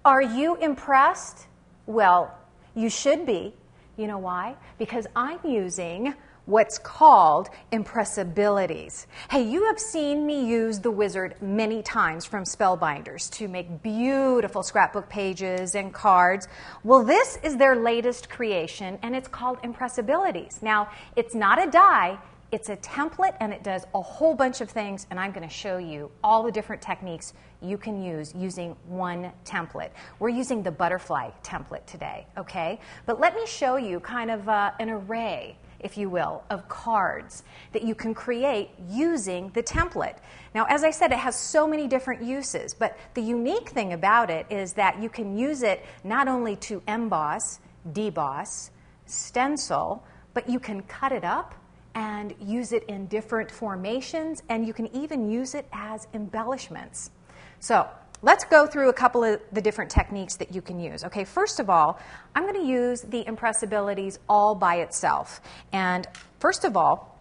Are you impressed? Well, you should be. You know why? Because I'm using what's called Impressabilities. Hey, you have seen me use the wizard many times from Spellbinders to make beautiful scrapbook pages and cards. Well, this is their latest creation, and it's called Impressabilities. Now, it's not a die, it's a template, and it does a whole bunch of things, and I'm going to show you all the different techniques you can use using one template. We're using the butterfly template today, okay? But let me show you kind of an array, if you will, of cards that you can create using the template. Now, as I said, it has so many different uses, but the unique thing about it is that you can use it not only to emboss, deboss, stencil, but you can cut it up and use it in different formations, and you can even use it as embellishments. So let's go through a couple of the different techniques that you can use. Okay, first of all, I'm going to use the Impressabilities all by itself. And first of all,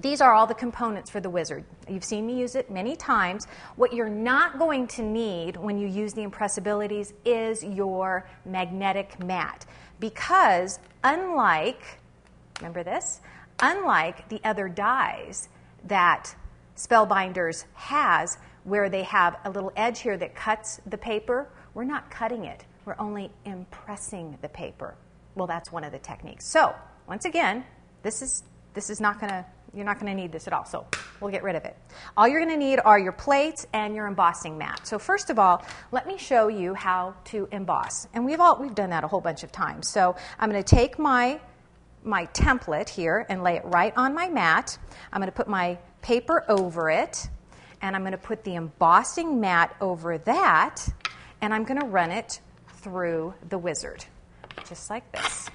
these are all the components for the wizard. You've seen me use it many times. What you're not going to need when you use the Impressabilities is your magnetic mat. Because unlike, remember this? Unlike the other dies that Spellbinders has, where they have a little edge here that cuts the paper, we're not cutting it. We're only impressing the paper. Well, that's one of the techniques. So, once again, this is not going to, you're not going to need this at all. So, we'll get rid of it. All you're going to need are your plates and your embossing mat. So, first of all, let me show you how to emboss. And we've done that a whole bunch of times. So, I'm going to take my template here and lay it right on my mat. I'm going to put my paper over it, and I'm going to put the embossing mat over that, and I'm going to run it through the wizard, just like this.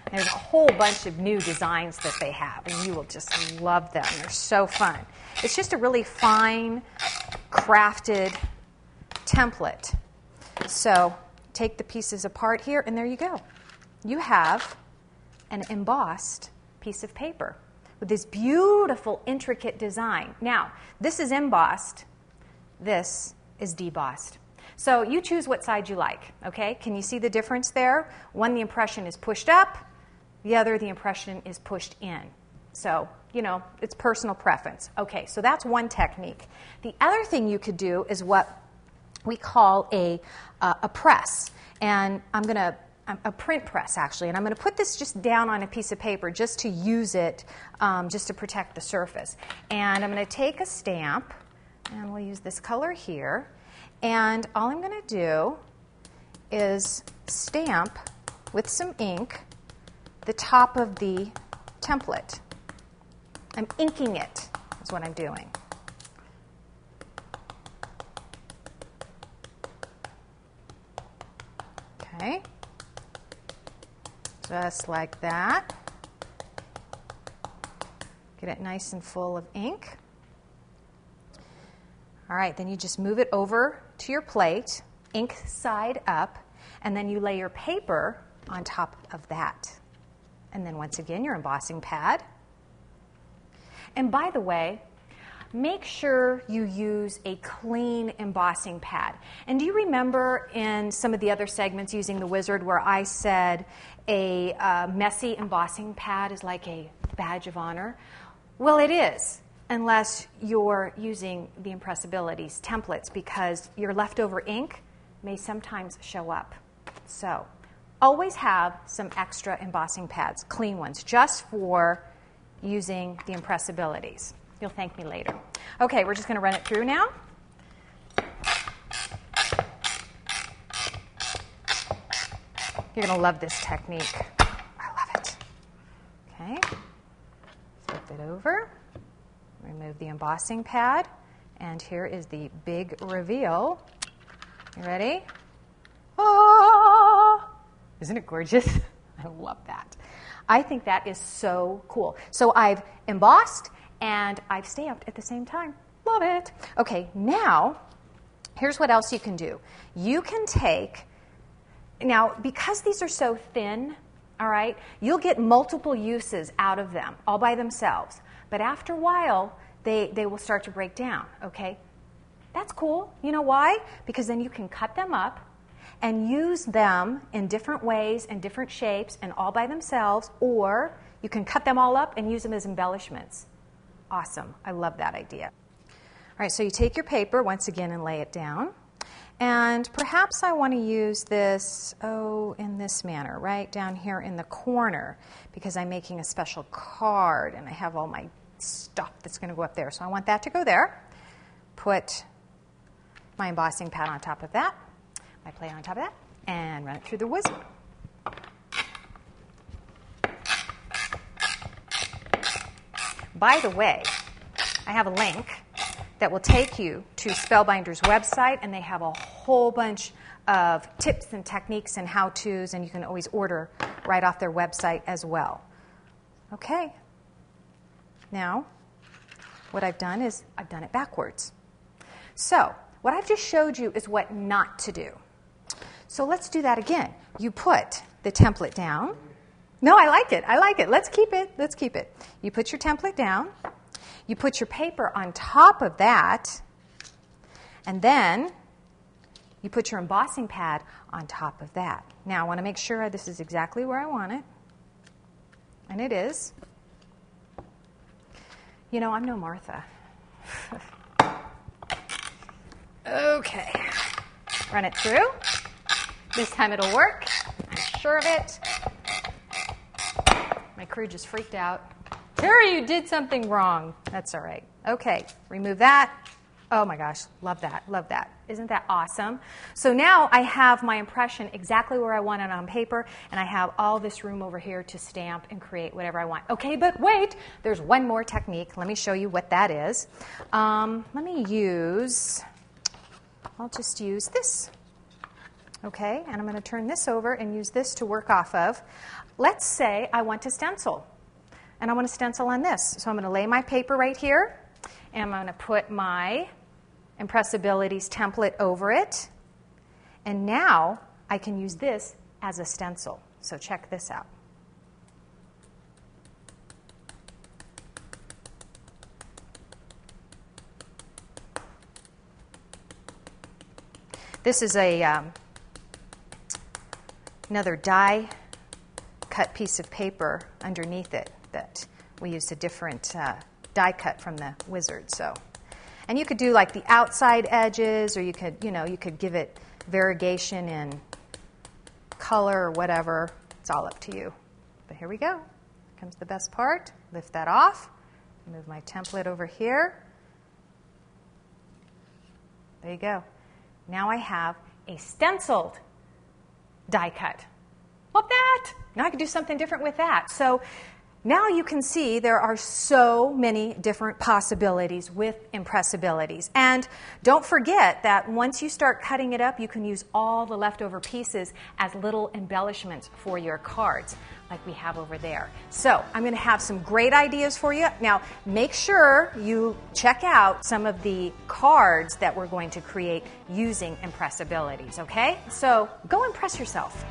There's a whole bunch of new designs that they have, and you will just love them. They're so fun. It's just a really fine, crafted template. So take the pieces apart here, and there you go. You have an embossed piece of paper with this beautiful, intricate design. Now, this is embossed. This is debossed. So you choose what side you like, okay? Can you see the difference there? One, the impression is pushed up. The other, the impression is pushed in. So, you know, it's personal preference. Okay, so that's one technique. The other thing you could do is what we call a press. And a print press, actually, and I'm going to put this just down on a piece of paper just to use it, just to protect the surface. And I'm going to take a stamp, and we'll use this color here, and all I'm going to do is stamp with some ink the top of the template. I'm inking it, is what I'm doing. Okay. Just like that. Get it nice and full of ink. All right, then you just move it over to your plate, ink side up, and then you lay your paper on top of that. And then once again, your embossing pad. And by the way, make sure you use a clean embossing pad. And do you remember in some of the other segments using the wizard where I said a messy embossing pad is like a badge of honor? Well, it is, unless you're using the Impressabilities templates, because your leftover ink may sometimes show up. So always have some extra embossing pads, clean ones, just for using the Impressabilities. You'll thank me later. Okay, we're just going to run it through now. You're going to love this technique. I love it. Okay, flip it over. Remove the embossing pad. And here is the big reveal. You ready? Oh! Isn't it gorgeous? I love that. I think that is so cool. So I've embossed and I've stamped at the same time. Love it. Okay, now, here's what else you can do. You can take, now, because these are so thin, all right, you'll get multiple uses out of them all by themselves. But after a while, they will start to break down, okay? That's cool. You know why? Because then you can cut them up and use them in different ways and different shapes and all by themselves, or you can cut them all up and use them as embellishments. Awesome. I love that idea. All right, so you take your paper once again and lay it down. And perhaps I want to use this, in this manner, right down here in the corner, because I'm making a special card and I have all my stuff that's going to go up there. So I want that to go there. Put my embossing pad on top of that, my plate on top of that, and run it through the wizard. By the way, I have a link that will take you to Spellbinder's website, and they have a whole bunch of tips and techniques and how-tos, and you can always order right off their website as well. Okay. Now, what I've done is I've done it backwards. So, what I've just showed you is what not to do. So let's do that again. You put the template down. No, I like it. I like it. Let's keep it. Let's keep it. You put your template down. You put your paper on top of that. And then you put your embossing pad on top of that. Now, I want to make sure this is exactly where I want it. And it is. You know, I'm no Martha. Okay. Run it through. This time it'll work. I'm sure of it. My crew just freaked out. Terry, you did something wrong. That's all right. Okay, remove that. Oh my gosh, love that, love that. Isn't that awesome? So now I have my impression exactly where I want it on paper, and I have all this room over here to stamp and create whatever I want. Okay, but wait, there's one more technique. Let me show you what that is. I'll just use this. Okay, and I'm going to turn this over and use this to work off of. Let's say I want to stencil, and I want to stencil on this. So I'm going to lay my paper right here, and I'm going to put my Impressabilities template over it. And now I can use this as a stencil. So check this out. This is another die cut piece of paper underneath it that we used a different die cut from the wizard. So, and you could do like the outside edges, or you could give it variegation in color or whatever. It's all up to you. But here we go. Here comes the best part. Lift that off. Move my template over here. There you go. Now I have a stenciled die cut. Love that. Now I can do something different with that. So now you can see there are so many different possibilities with Impressabilities. And don't forget that once you start cutting it up, you can use all the leftover pieces as little embellishments for your cards, like we have over there. So I'm going to have some great ideas for you. Now, make sure you check out some of the cards that we're going to create using Impressabilities, okay? So go impress yourself.